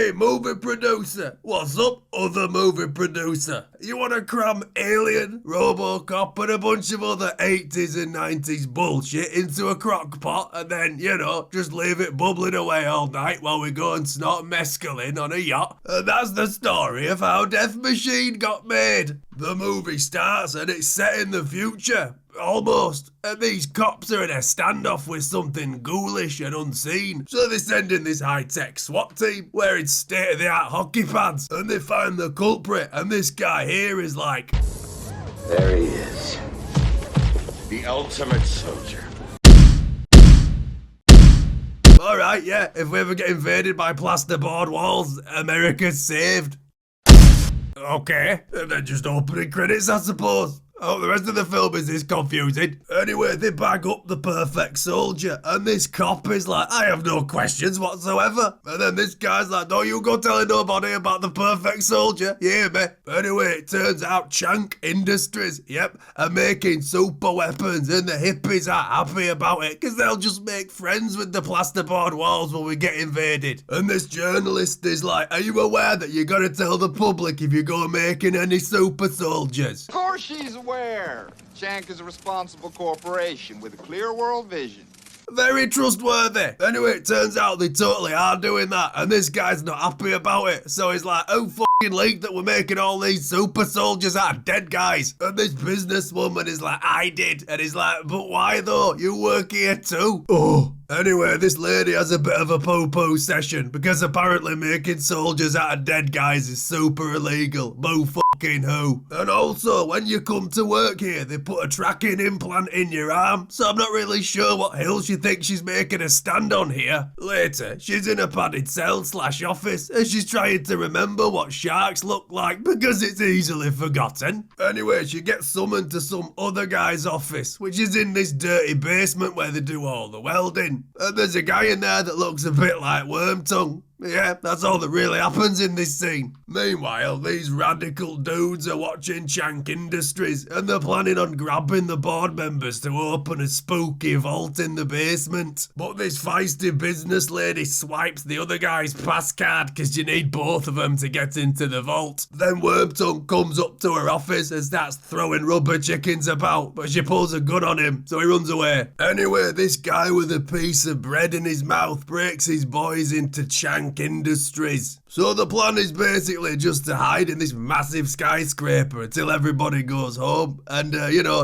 Hey, movie producer. What's up, other movie producer? You want to cram Alien, Robocop, and a bunch of other 80s and 90s bullshit into a crock pot and then, just leave it bubbling away all night while we go and snort mescaline on a yacht? And that's the story of how Death Machine got made. The movie starts and it's set in the future. Almost. And these cops are in a standoff with something ghoulish and unseen. So they send in this high-tech SWAT team wearing state-of-the-art hockey pads. And they find the culprit. And this guy here is like... There he is. The ultimate soldier. Alright, yeah. If we ever get invaded by plasterboard walls, America's saved. Okay. And then just opening credits, I suppose. Oh, the rest of the film is this confusing. Anyway, they bag up the perfect soldier, and this cop is like, I have no questions whatsoever. And then this guy's like, no, you go telling nobody about the perfect soldier, you hear me? Anyway, it turns out Chunk Industries, are making super weapons, and the hippies are happy about it, because they'll just make friends with the plasterboard walls when we get invaded. And this journalist is like, are you aware that you gotta tell the public if you go making any super soldiers? Of course she's aware. Shank is a responsible corporation with a clear world vision. Very trustworthy. Anyway, it turns out they totally are doing that, and this guy's not happy about it. So he's like, oh, f***ing leak that we're making all these super soldiers out of dead guys. And this businesswoman is like, I did. And he's like, but why though? You work here too. Oh. Anyway, this lady has a bit of a po-po session because apparently making soldiers out of dead guys is super illegal. Boo fucking who. And also, when you come to work here, they put a tracking implant in your arm, so I'm not really sure what hill she thinks she's making a stand on here. Later, she's in a padded cell/office and she's trying to remember what sharks look like because it's easily forgotten. Anyway, she gets summoned to some other guy's office, which is in this dirty basement where they do all the welding. And there's a guy in there that looks a bit like Wormtongue. Yeah, that's all that really happens in this scene. Meanwhile, these radical dudes are watching Chunk Industries and they're planning on grabbing the board members to open a spooky vault in the basement. But this feisty business lady swipes the other guy's pass card because you need both of them to get into the vault. Then Wormtongue comes up to her office and starts throwing rubber chickens about, but she pulls a gun on him, so he runs away. Anyway, this guy with a piece of bread in his mouth breaks his boys into Chunk Industries. So the plan is basically just to hide in this massive skyscraper until everybody goes home and,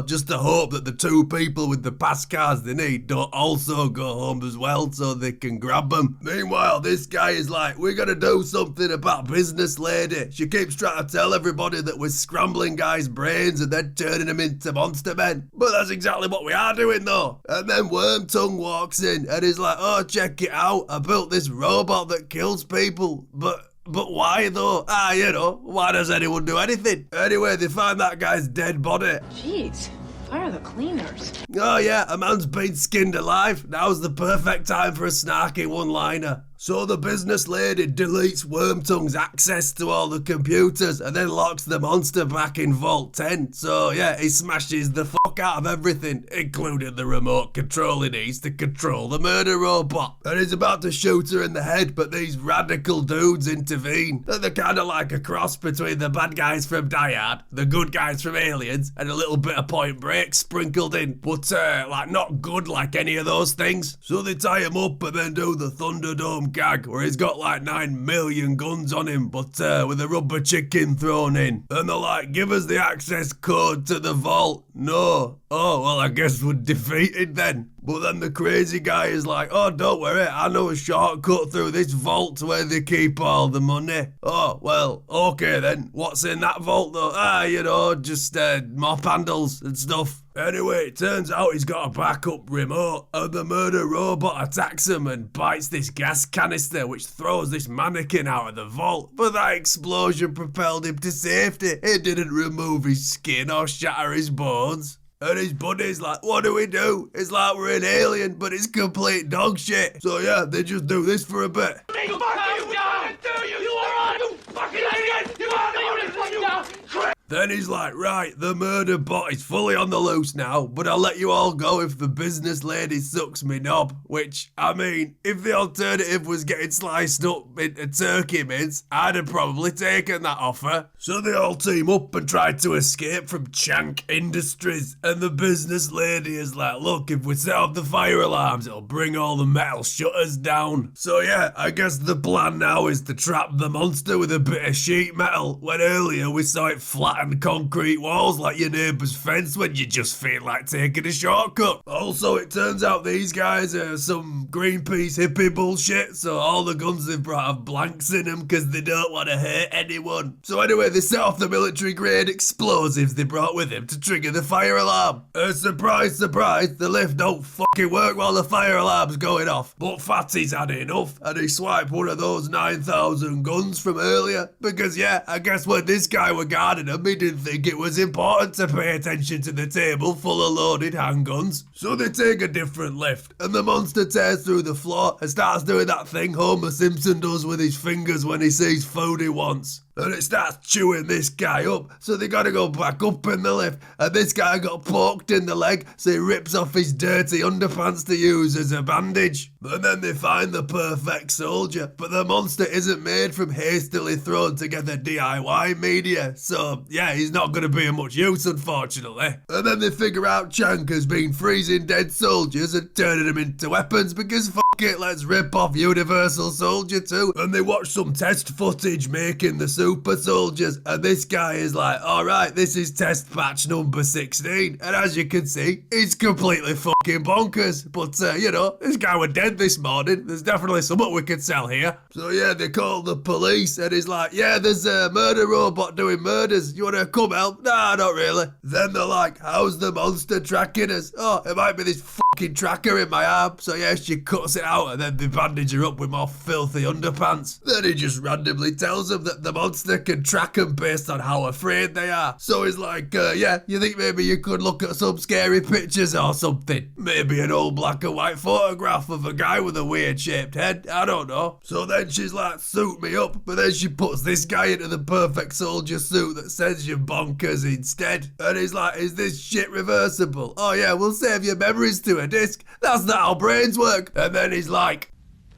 just to hope that the two people with the pass cards they need don't also go home as well so they can grab them. Meanwhile, this guy is like, we gotta do something about business lady. She keeps trying to tell everybody that we're scrambling guys' brains and then turning them into monster men. But that's exactly what we are doing though. And then Wormtongue walks in and is like, oh, check it out. I built this robot that kills people, But why though? Why does anyone do anything? Anyway, they find that guy's dead body. Jeez, where are the cleaners? Oh yeah, a man's been skinned alive. Now's the perfect time for a snarky one-liner. So the business lady deletes Wormtongue's access to all the computers and then locks the monster back in Vault 10. So yeah, he smashes the fuck out of everything, including the remote control he needs to control the murder robot. And he's about to shoot her in the head, but these radical dudes intervene. And they're kind of like a cross between the bad guys from Die Hard, the good guys from Aliens, and a little bit of Point Break sprinkled in. But not good like any of those things. So they tie him up and then do the Thunderdome gag where he's got like 9 million guns on him, but with a rubber chicken thrown in. And they're like, give us the access code to the vault. No. Oh, well, I guess we're defeated then. But then the crazy guy is like, oh, don't worry, I know a shortcut through this vault where they keep all the money. Oh, well, okay then. What's in that vault though? Just mop handles and stuff. Anyway, it turns out he's got a backup remote, and the murder robot attacks him and bites this gas canister, which throws this mannequin out of the vault. But that explosion propelled him to safety. It didn't remove his skin or shatter his bones. And his buddy's like, what do we do? It's like we're an alien, but it's complete dog shit. So yeah, they just do this for a bit. Fuck you, God! You are on! You fucking alien! You are on! Then he's like, right, the murder bot is fully on the loose now, but I'll let you all go if the business lady sucks me knob. Which, I mean, if the alternative was getting sliced up into turkey mince, I'd have probably taken that offer. So they all team up and try to escape from Chank Industries, and the business lady is like, look, if we set off the fire alarms, it'll bring all the metal shutters down. So yeah, I guess the plan now is to trap the monster with a bit of sheet metal, when earlier we saw it flatten concrete walls like your neighbour's fence when you just feel like taking a shortcut. Also, it turns out these guys are some Greenpeace hippie bullshit, so all the guns they've brought have blanks in them because they don't want to hurt anyone. So anyway, they set off the military-grade explosives they brought with them to trigger the fire alarm. Surprise, surprise, the lift don't fucking work while the fire alarm's going off. But Fatty's had enough, and he swiped one of those 9,000 guns from earlier, because yeah, I guess when this guy were guarding him, he didn't think it was important to pay attention to the table full of loaded handguns. So they take a different lift, and the monster tears through the floor and starts doing that thing Homer Simpson does with his fingers when he sees food he wants. And it starts chewing this guy up, so they gotta go back up in the lift, and this guy got poked in the leg, so he rips off his dirty underpants to use as a bandage. And then they find the perfect soldier, but the monster isn't made from hastily thrown together DIY media, so yeah, he's not gonna be of much use, unfortunately. And then they figure out Chank has been freezing dead soldiers and turning them into weapons, because it, let's rip off Universal Soldier 2. And they watch some test footage making the super soldiers, and this guy is like, alright, this is test patch number 16, and as you can see, he's completely fucking bonkers. But you know, this guy was dead this morning, there's definitely something we could sell here. So yeah, they call the police, and he's like, yeah, there's a murder robot doing murders, you wanna come help? Nah, not really. Then they're like, how's the monster tracking us? Oh, it might be this fucking tracker in my arm. So yeah, she cuts it out and then they bandage her up with more filthy underpants. Then he just randomly tells them that the monster can track them based on how afraid they are. So he's like, yeah, you think maybe you could look at some scary pictures or something? Maybe an old black and white photograph of a guy with a weird shaped head, I don't know. So then she's like, suit me up, but then she puts this guy into the perfect soldier suit that sends you bonkers instead. And he's like, is this shit reversible? Oh yeah, we'll save your memories to a disc. That's not how brains work. And then he's like,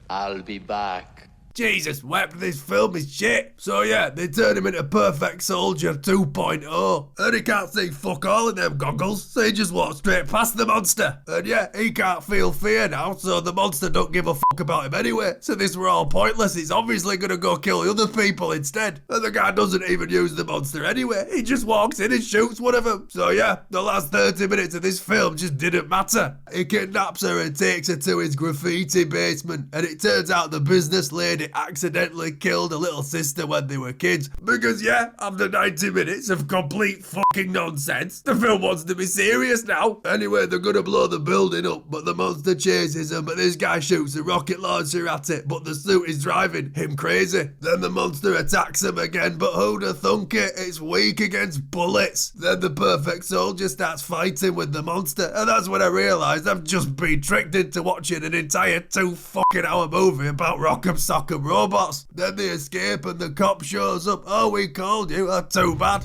I'll be back. Jesus wept, this film is shit. So yeah, they turn him into Perfect Soldier 2.0. And he can't see fuck all in them goggles, so he just walks straight past the monster. And yeah, he can't feel fear now, so the monster don't give a fuck about him anyway. So this were all pointless, he's obviously gonna go kill the other people instead. And the guy doesn't even use the monster anyway, he just walks in and shoots one of them. So yeah, the last 30 minutes of this film just didn't matter. He kidnaps her and takes her to his graffiti basement, and it turns out the business lady accidentally killed a little sister when they were kids. Because yeah, after 90 minutes of complete fucking nonsense, the film wants to be serious now. Anyway, they're gonna blow the building up, but the monster chases them, but this guy shoots a rocket launcher at it, but the suit is driving him crazy. Then the monster attacks him again, but who'd have thunk it? It's weak against bullets. Then the perfect soldier starts fighting with the monster, and that's when I realised I've just been tricked into watching an entire 2 fucking hour movie about Rock'em Sock'em robots. Then they escape and the cop shows up. Oh, we called you. Oh, too bad.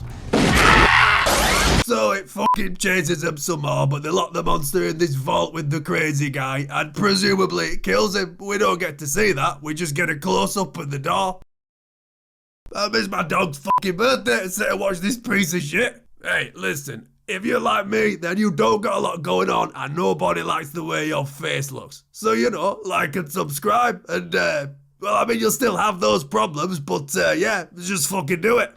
So it fucking chases him some more, but they lock the monster in this vault with the crazy guy, and presumably it kills him. We don't get to see that, we just get a close-up at the door. I miss my dog's fucking birthday and sit and watch this piece of shit. Hey, listen, if you're like me, then you don't got a lot going on and nobody likes the way your face looks. So, you know, like and subscribe and, well, I mean, you'll still have those problems, but yeah, just fucking do it.